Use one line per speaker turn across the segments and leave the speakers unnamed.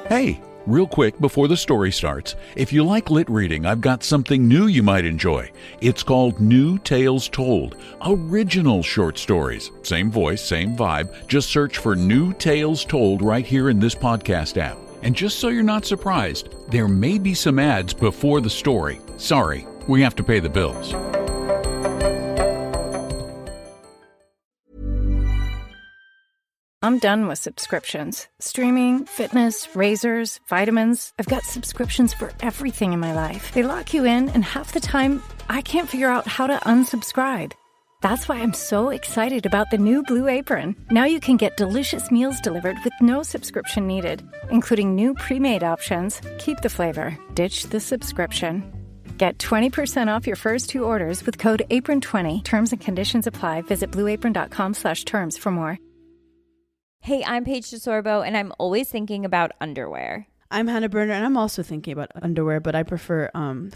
Hey, real quick before the story starts, if you like lit reading, I've got something new you might enjoy. It's called New Tales Told, original short stories. Same voice, same vibe. Just search for New Tales Told right here in this podcast app. And just so you're not surprised, there may be some ads before the story. Sorry, we have to pay the bills.
I'm done with subscriptions. Streaming, fitness, razors, vitamins. I've got subscriptions for everything in my life. They lock you in, and half the time, I can't figure out how to unsubscribe. That's why I'm so excited about the new Blue Apron. Now you can get delicious meals delivered with no subscription needed, including new pre-made options. Keep the flavor, ditch the subscription. Get 20% off your first 2 orders with code APRON20. Terms and conditions apply. Visit blueapron.com/terms for more.
Hey, I'm Paige DeSorbo, and I'm always thinking about underwear.
I'm Hannah Berner, and I'm also thinking about underwear, but I prefer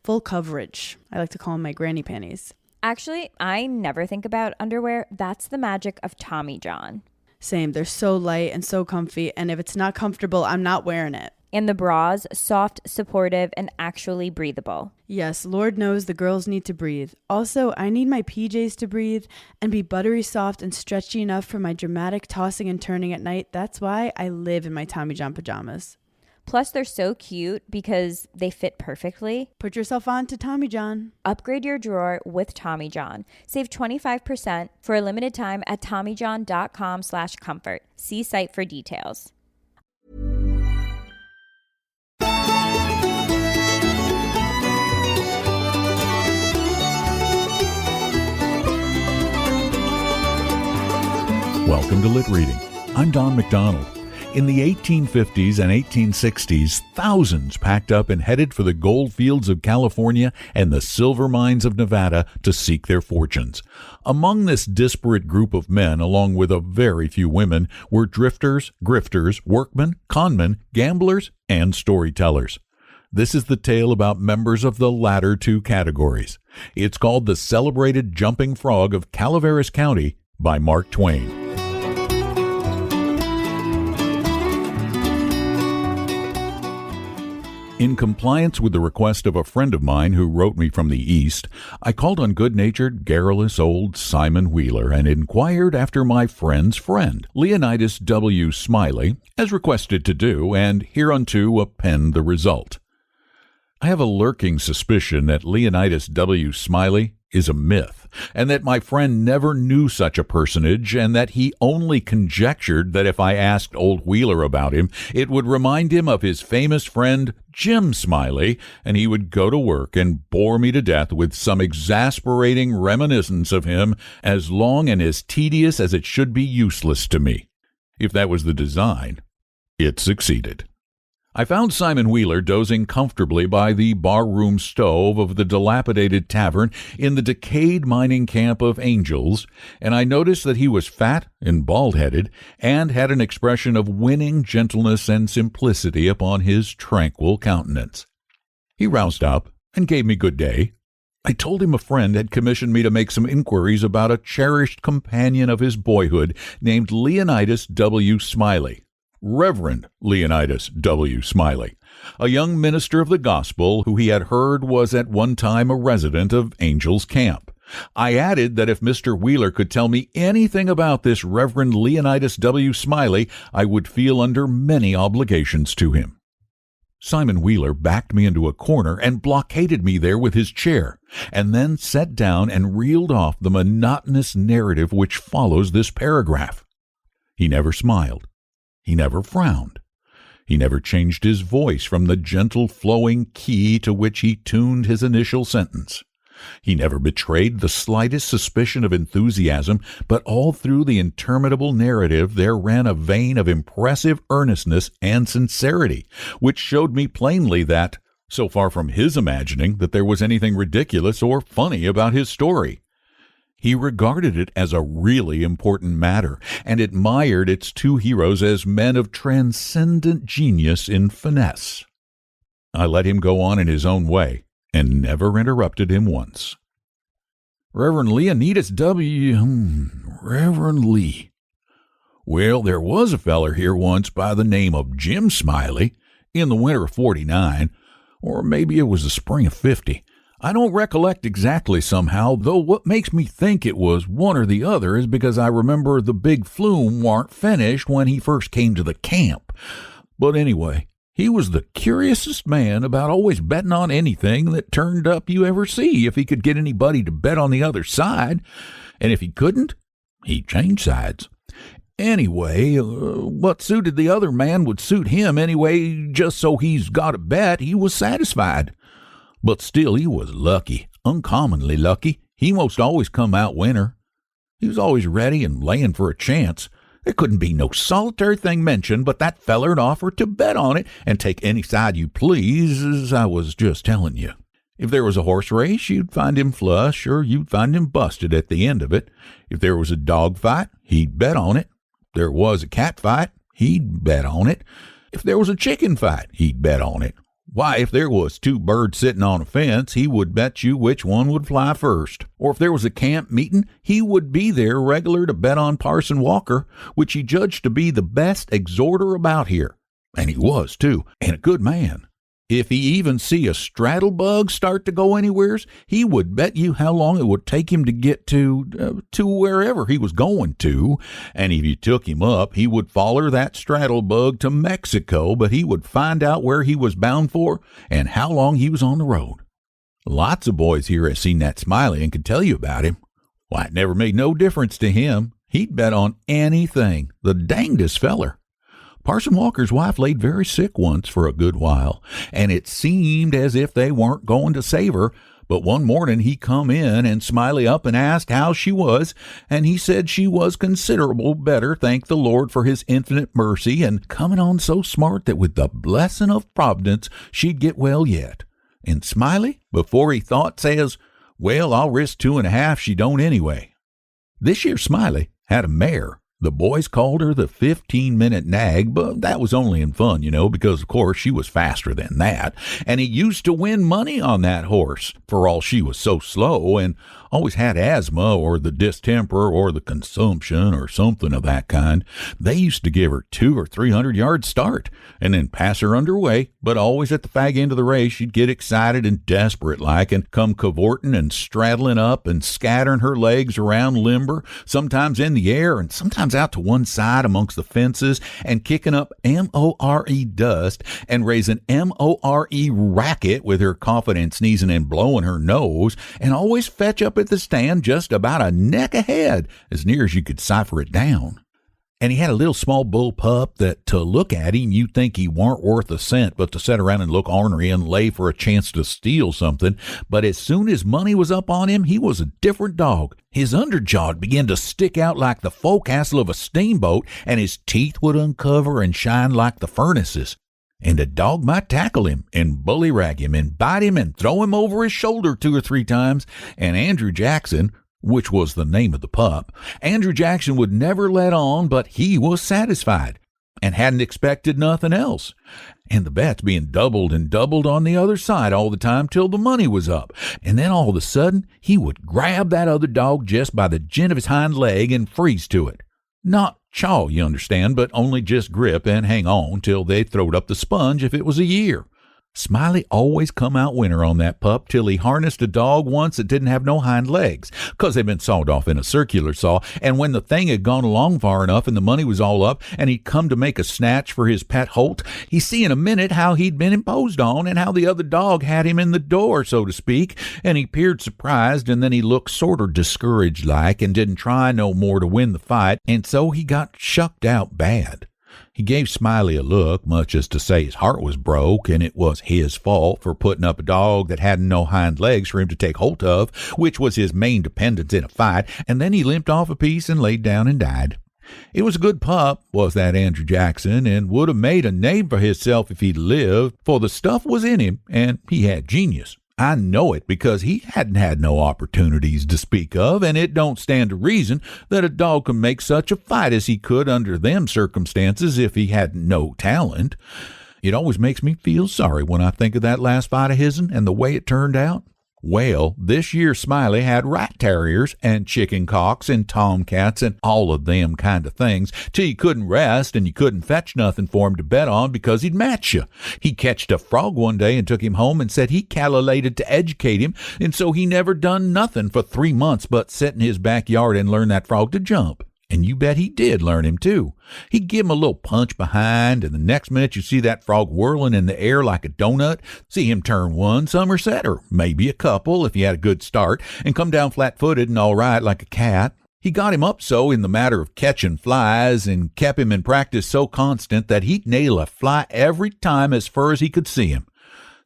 full coverage. I like to call them my granny panties.
Actually, I never think about underwear. That's the magic of Tommy John.
Same. They're so light and so comfy, and if it's not comfortable, I'm not wearing it.
And the bras, soft, supportive, and actually breathable.
Yes, Lord knows the girls need to breathe. Also, I need my PJs to breathe and be buttery soft and stretchy enough for my dramatic tossing and turning at night. That's why I live in my Tommy John pajamas.
Plus, they're so cute because they fit perfectly.
Put yourself on to Tommy John.
Upgrade your drawer with Tommy John. Save 25% for a limited time at TommyJohn.com/comfort. See site for details.
Welcome to Lit Reading. I'm Don McDonald. In the 1850s and 1860s, thousands packed up and headed for the gold fields of California and the silver mines of Nevada to seek their fortunes. Among this disparate group of men, along with a very few women, were drifters, grifters, workmen, conmen, gamblers, and storytellers. This is the tale about members of the latter 2 categories. It's called The Celebrated Jumping Frog of Calaveras County by Mark Twain. In compliance with the request of a friend of mine who wrote me from the East, I called on good-natured, garrulous old Simon Wheeler and inquired after my friend's friend, Leonidas W. Smiley, as requested to do, and hereunto append the result. I have a lurking suspicion that Leonidas W. Smiley is a myth, and that my friend never knew such a personage, and that he only conjectured that if I asked old Wheeler about him, it would remind him of his famous friend Jim Smiley, and he would go to work and bore me to death with some exasperating reminiscence of him as long and as tedious as it should be useless to me. If that was the design, it succeeded. I found Simon Wheeler dozing comfortably by the barroom stove of the dilapidated tavern in the decayed mining camp of Angels, and I noticed that he was fat and bald-headed and had an expression of winning gentleness and simplicity upon his tranquil countenance. He roused up and gave me good day. I told him a friend had commissioned me to make some inquiries about a cherished companion of his boyhood named Leonidas W. Smiley. Reverend Leonidas W. Smiley, a young minister of the gospel who he had heard was at one time a resident of Angel's Camp. I added that if Mr. Wheeler could tell me anything about this Reverend Leonidas W. Smiley, I would feel under many obligations to him. Simon Wheeler backed me into a corner and blockaded me there with his chair, and then sat down and reeled off the monotonous narrative which follows this paragraph. He never smiled. He never frowned. He never changed his voice from the gentle flowing key to which he tuned his initial sentence. He never betrayed the slightest suspicion of enthusiasm, but all through the interminable narrative there ran a vein of impressive earnestness and sincerity, which showed me plainly that, so far from his imagining that there was anything ridiculous or funny about his story, he regarded it as a really important matter and admired its 2 heroes as men of transcendent genius in finesse. I let him go on in his own way and never interrupted him once. Reverend Leonidas Reverend Lee. Well, there was a feller here once by the name of Jim Smiley, in the winter of 49, or maybe it was the spring of 50. I don't recollect exactly somehow, though what makes me think it was one or the other is because I remember the big flume warn't finished when he first came to the camp. But anyway, he was the curiousest man about always betting on anything that turned up you ever see if he could get anybody to bet on the other side. And if he couldn't, he'd change sides. Anyway, what suited the other man would suit him anyway, just so he's got a bet he was satisfied. But still, he was lucky, uncommonly lucky. He most always come out winner. He was always ready and laying for a chance. There couldn't be no solitary thing mentioned but that feller'd offer to bet on it and take any side you please, as I was just telling you. If there was a horse race, you'd find him flush, or you'd find him busted at the end of it. If there was a dog fight, he'd bet on it. If there was a cat fight, he'd bet on it. If there was a chicken fight, he'd bet on it. Why, if there was two birds sitting on a fence, he would bet you which one would fly first. Or if there was a camp meeting, he would be there regular to bet on Parson Walker, which he judged to be the best exhorter about here. And he was, too, and a good man. If he even see a straddle bug start to go anywheres, he would bet you how long it would take him to get to wherever he was going to. And if you took him up, he would foller that straddle bug to Mexico, but he would find out where he was bound for and how long he was on the road. Lots of boys here has seen that Smiley and could tell you about him. Why, it never made no difference to him. He'd bet on anything. The dangdest feller. Parson Walker's wife laid very sick once for a good while, and it seemed as if they weren't going to save her. But one morning he come in and Smiley up and asked how she was, and he said she was considerable better, thank the Lord for his infinite mercy, and coming on so smart that with the blessing of Providence she'd get well yet. And Smiley, before he thought, says, "Well, I'll risk 2.5 she don't anyway." This year Smiley had a mare. The boys called her the 15-minute nag, but that was only in fun, because, of course, she was faster than that. And he used to win money on that horse, for all she was so slow, and always had asthma or the distemper or the consumption or something of that kind. They used to give her 200 or 300 yard start and then pass her underway, but always at the fag end of the race she'd get excited and desperate like and come cavorting and straddling up and scattering her legs around limber, sometimes in the air and sometimes out to one side amongst the fences, and kicking up more dust and raising more racket with her coughing and sneezing and blowing her nose, and always fetch up at the stand just about a neck ahead, as near as you could cipher it down. And he had a little small bull pup that to look at him you'd think he warn't worth a cent but to sit around and look ornery and lay for a chance to steal something. But as soon as money was up on him, he was a different dog. His underjaw began to stick out like the forecastle of a steamboat, and his teeth would uncover and shine like the furnaces. And a dog might tackle him and bullyrag him and bite him and throw him over his shoulder 2 or 3 times, and Andrew Jackson, which was the name of the pup, Andrew Jackson would never let on, but he was satisfied and hadn't expected nothing else. And the bets being doubled and doubled on the other side all the time till the money was up. And then all of a sudden, he would grab that other dog just by the gin of his hind leg and freeze to it. Not chaw, you understand, but only just grip and hang on till they throwed up the sponge if it was a year. Smiley always come out winner on that pup till he harnessed a dog once that didn't have no hind legs, 'cause they'd been sawed off in a circular saw, and when the thing had gone along far enough and the money was all up and he'd come to make a snatch for his pet Holt, he see in a minute how he'd been imposed on and how the other dog had him in the door, so to speak, and he peered surprised, and then he looked sorter discouraged like and didn't try no more to win the fight, and so he got shucked out bad. He gave Smiley a look, much as to say his heart was broke, and it was his fault for putting up a dog that hadn't no hind legs for him to take holt of, which was his main dependence in a fight, and then he limped off a piece and laid down and died. It was a good pup, was that Andrew Jackson, and would have made a name for himself if he'd lived, for the stuff was in him, and he had genius. I know it because he hadn't had no opportunities to speak of, and it don't stand to reason that a dog could make such a fight as he could under them circumstances if he hadn't no talent. It always makes me feel sorry when I think of that last fight of his'n and the way it turned out. Well, this year Smiley had rat terriers and chicken cocks and tomcats and all of them kind of things, till you couldn't rest and you couldn't fetch nothing for him to bet on because he'd match you. He catched a frog one day and took him home and said he calculated to educate him, and so he never done nothing for 3 months but sit in his backyard and learn that frog to jump. And you bet he did learn him, too. He'd give him a little punch behind, and the next minute you see that frog whirling in the air like a donut, see him turn one somerset, or maybe a couple if he had a good start, and come down flat-footed and all right like a cat. He got him up so in the matter of catching flies and kept him in practice so constant that he'd nail a fly every time as far as he could see him.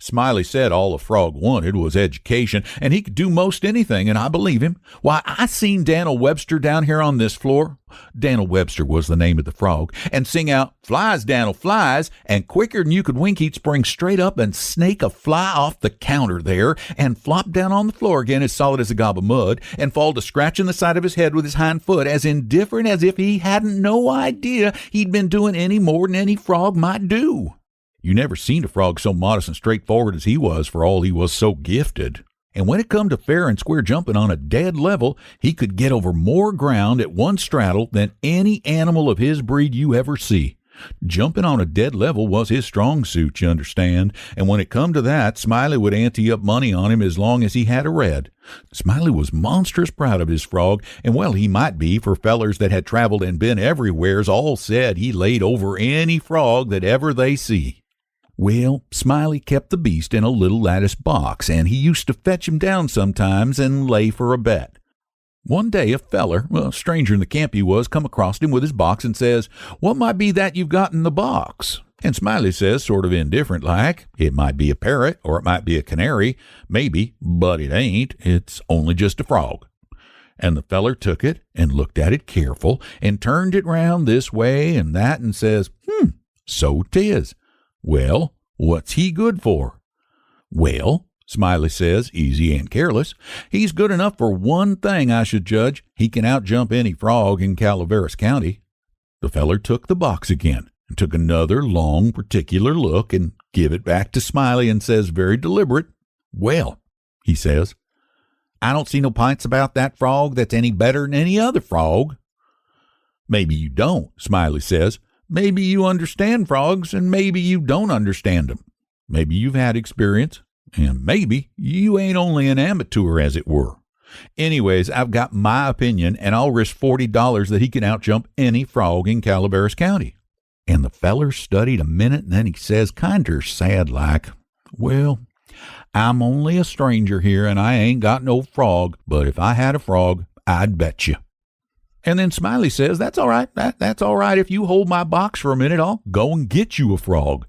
Smiley said all the frog wanted was education, and he could do most anything, and I believe him. Why, I seen Dan'l Webster down here on this floor. Dan'l Webster was the name of the frog, and sing out, "Flies, Dan'l, flies," and quicker than you could wink, he'd spring straight up and snake a fly off the counter there, and flop down on the floor again as solid as a gob of mud, and fall to scratching the side of his head with his hind foot, as indifferent as if he hadn't no idea he'd been doing any more than any frog might do. You never seen a frog so modest and straightforward as he was, for all he was so gifted. And when it come to fair and square jumping on a dead level, he could get over more ground at one straddle than any animal of his breed you ever see. Jumping on a dead level was his strong suit, you understand, and when it come to that, Smiley would ante up money on him as long as he had a red. Smiley was monstrous proud of his frog, and well he might be, for fellers that had traveled and been everywheres all said he laid over any frog that ever they see. Well, Smiley kept the beast in a little lattice box, and he used to fetch him down sometimes and lay for a bet. One day a feller, a stranger in the camp he was, come across him with his box and says, "What might be that you've got in the box?" And Smiley says, sort of indifferent like, "It might be a parrot, or it might be a canary, maybe, but it ain't. It's only just a frog." And the feller took it and looked at it careful and turned it round this way and that and says, "So 'tis. Well, what's he good for?" "Well," Smiley says, easy and careless, "he's good enough for one thing, I should judge. He can outjump any frog in Calaveras County." The feller took the box again and took another long, particular look and give it back to Smiley and says, very deliberate, "Well," he says, "I don't see no pints about that frog that's any better than any other frog." "Maybe you don't," Smiley says. "Maybe you understand frogs, and maybe you don't understand them. Maybe you've had experience, and maybe you ain't only an amateur, as it were. Anyways, I've got my opinion, and I'll risk $40 that he can outjump any frog in Calaveras County." And the feller studied a minute, and then he says, kinder sad like, "Well, I'm only a stranger here, and I ain't got no frog, but if I had a frog, I'd bet you." And then Smiley says, "That's all right. That's all right. If you hold my box for a minute, I'll go and get you a frog."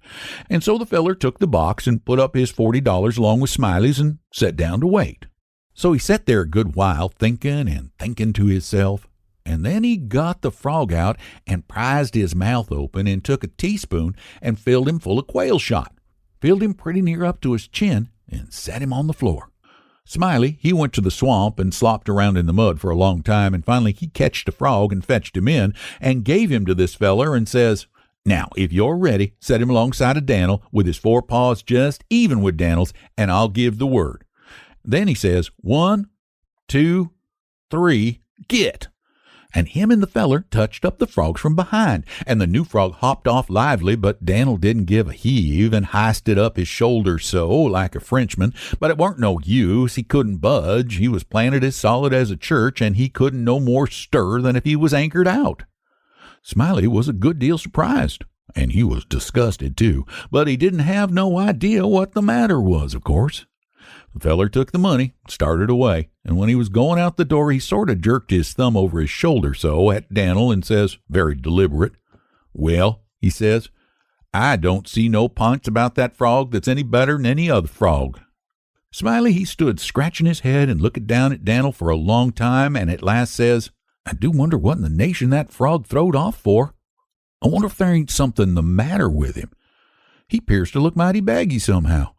And so the feller took the box and put up his $40 along with Smiley's and sat down to wait. So he sat there a good while thinking and thinking to himself, and then he got the frog out and prized his mouth open and took a teaspoon and filled him full of quail shot, filled him pretty near up to his chin, and set him on the floor. Smiley, he went to the swamp and slopped around in the mud for a long time, and finally he catched a frog and fetched him in and gave him to this feller and says, "Now, if you're ready, set him alongside of Dan'l with his forepaws just even with Dan'l's, and I'll give the word." Then he says, "1, 2, 3, get." And him and the feller touched up the frogs from behind, and the new frog hopped off lively, but Dan'l didn't give a heave and histed up his shoulders so, like a Frenchman, but it warn't no use. He couldn't budge. He was planted as solid as a church, and he couldn't no more stir than if he was anchored out. Smiley was a good deal surprised, and he was disgusted too, but he didn't have no idea what the matter was, of course. The feller took the money, started away, and when he was going out the door, he sort of jerked his thumb over his shoulder so at Dan'l and says, very deliberate, "Well," he says, "I don't see no pints about that frog that's any better than any other frog." Smiley, he stood scratching his head and looking down at Dan'l for a long time, and at last says, "I do wonder what in the nation that frog throwed off for. I wonder if there ain't something the matter with him. He 'pears to look mighty baggy somehow."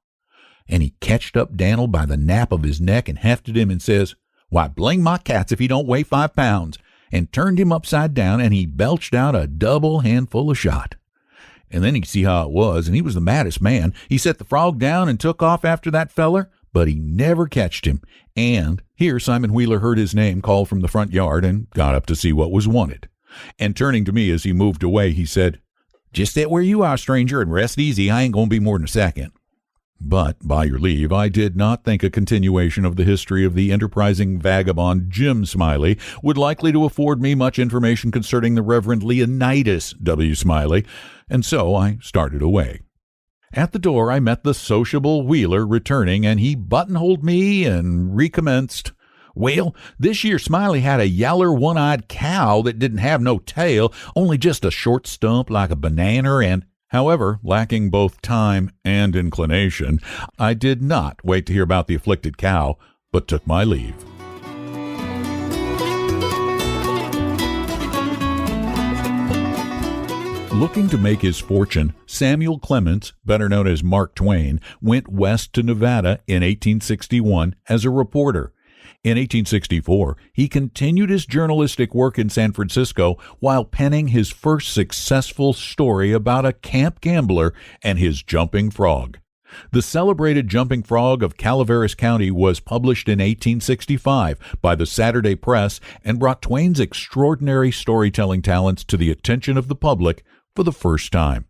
And he catched up Dan'l by the nape of his neck and hefted him and says, "Why, blame my cats if he don't weigh 5 pounds, and turned him upside down, and he belched out a double handful of shot. And then he see how it was, and he was the maddest man. He set the frog down and took off after that feller, but he never catched him. And here Simon Wheeler heard his name called from the front yard and got up to see what was wanted. And turning to me as he moved away, he said, "Just sit where you are, stranger, and rest easy. I ain't going to be more than a second." But, by your leave, I did not think a continuation of the history of the enterprising vagabond Jim Smiley would likely to afford me much information concerning the Reverend Leonidas W. Smiley, and so I started away. At the door, I met the sociable Wheeler returning, and he buttonholed me and recommenced. "Well, this year Smiley had a yaller one-eyed cow that didn't have no tail, only just a short stump like a banana and—" However, lacking both time and inclination, I did not wait to hear about the afflicted cow, but took my leave. Looking to make his fortune, Samuel Clemens, better known as Mark Twain, went west to Nevada in 1861 as a reporter. In 1864, he continued his journalistic work in San Francisco while penning his first successful story about a camp gambler and his jumping frog. The celebrated Jumping Frog of Calaveras County was published in 1865 by the Saturday Press and brought Twain's extraordinary storytelling talents to the attention of the public for the first time.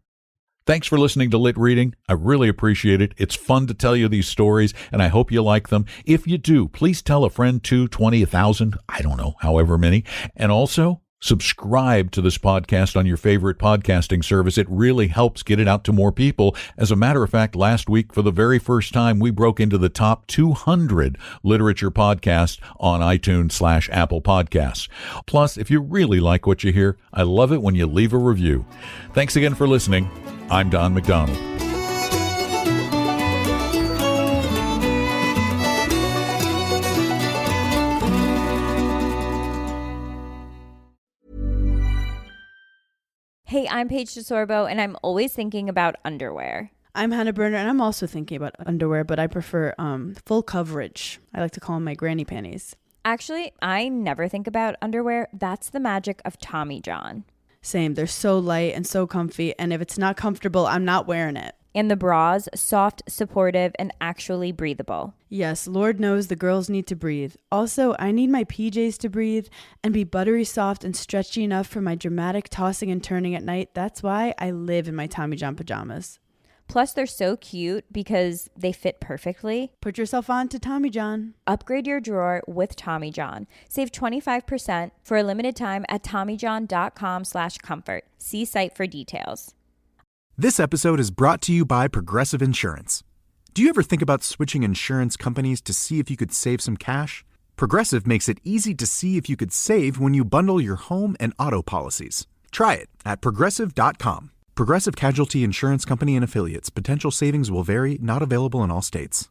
Thanks for listening to Lit Reading. I really appreciate it. It's fun to tell you these stories, and I hope you like them. If you do, please tell a friend, 2, 20, 1,000, I don't know, however many. And also, subscribe to this podcast on your favorite podcasting service. It really helps get it out to more people. As a matter of fact, last week, for the very first time, we broke into the top 200 literature podcasts on iTunes/Apple Podcasts. Plus, if you really like what you hear, I love it when you leave a review. Thanks again for listening. I'm Don McDonald.
Hey, I'm Paige DeSorbo, and I'm always thinking about underwear.
I'm Hannah Berner, and I'm also thinking about underwear, but I prefer full coverage. I like to call them my granny panties.
Actually, I never think about underwear. That's the magic of Tommy John.
Same. They're so light and so comfy, and if it's not comfortable, I'm not wearing it.
And the bras, soft, supportive, and actually breathable.
Yes, Lord knows the girls need to breathe. Also, I need my PJs to breathe and be buttery soft and stretchy enough for my dramatic tossing and turning at night. That's why I live in my Tommy John pajamas.
Plus, they're so cute because they fit perfectly.
Put yourself on to Tommy John.
Upgrade your drawer with Tommy John. Save 25% for a limited time at TommyJohn.com/comfort. See site for details.
This episode is brought to you by Progressive Insurance. Do you ever think about switching insurance companies to see if you could save some cash? Progressive makes it easy to see if you could save when you bundle your home and auto policies. Try it at Progressive.com. Progressive Casualty Insurance Company and Affiliates. Potential savings will vary. Not available in all states.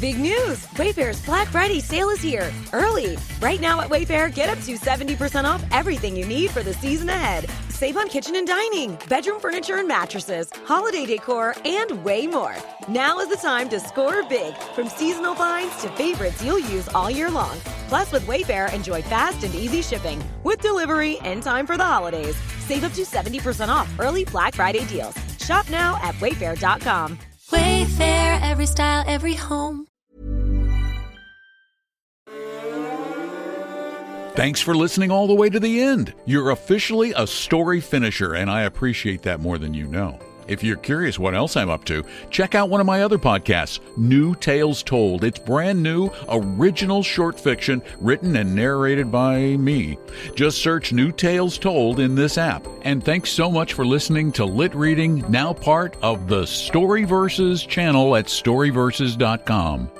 Big news! Wayfair's Black Friday sale is here. Early. Right now at Wayfair, get up to 70% off everything you need for the season ahead. Save on kitchen and dining, bedroom furniture and mattresses, holiday decor, and way more. Now is the time to score big, from seasonal finds to favorites you'll use all year long. Plus, with Wayfair, enjoy fast and easy shipping with delivery in time for the holidays. Save up to 70% off early Black Friday deals. Shop now at Wayfair.com.
Wayfair, every style, every home.
Thanks for listening all the way to the end. You're officially a story finisher, and I appreciate that more than you know. If you're curious what else I'm up to, check out one of my other podcasts, New Tales Told. It's brand new, original short fiction written and narrated by me. Just search New Tales Told in this app. And thanks so much for listening to Lit Reading, now part of the Storyverses channel at storyverses.com.